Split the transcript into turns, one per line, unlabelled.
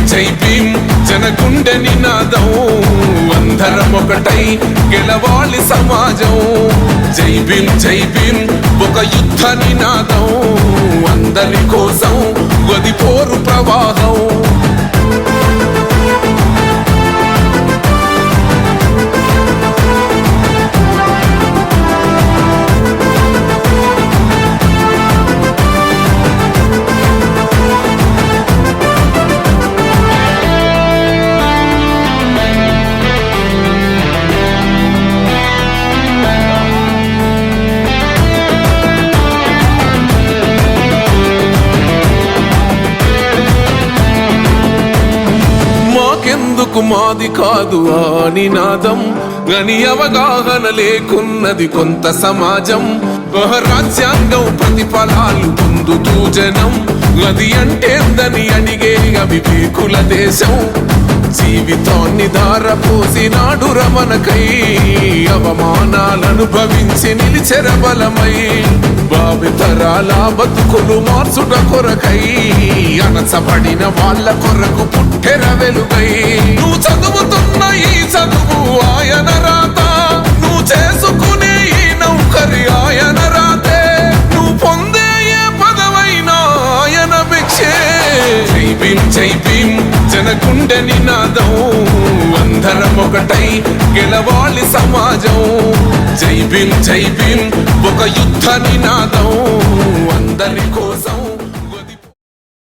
జై భీమ్ జనగుండె నినాదం అందరం ఒకటై గెలవాలి సమాజం జై భీమ్ ఒక యుద్ధ నినాదం అందరి కోసం గది పోరు ప్రవాహం ఎందుకు మాది కాదు ఆ నినాదం గని అవగాహన లేకున్నది కొంత సమాజం రాజ్యాంగం ప్రతిఫలాలు పొందుతూ జనం అది అంటేందని అడిగే అవివేకుల దేశం జీవితాన్ని ధారపోసినాడు రమణకై అవమానాలనుభవించి నిలిచెర బలమై భావితరాల బతుకులు మార్చుట కొరకై అనసబడిన వాళ్ళ కొరకు పుట్టెర వెలుగై నువ్వు చదువుతున్న ఈ చదువు ఆయన రాత నువ్వు చేసుకునే ఈ నౌకరి ఆయన రాతే నువ్వు పొందే ఏ పదవైనా ఆయన భిక్షే జై భీమ్ జనగుండె నినాదం అందరం ఒకటై గెలవాలి సమాజం జై భీమ్ ఒక యుద్ధ నినాదం అందరి కోసం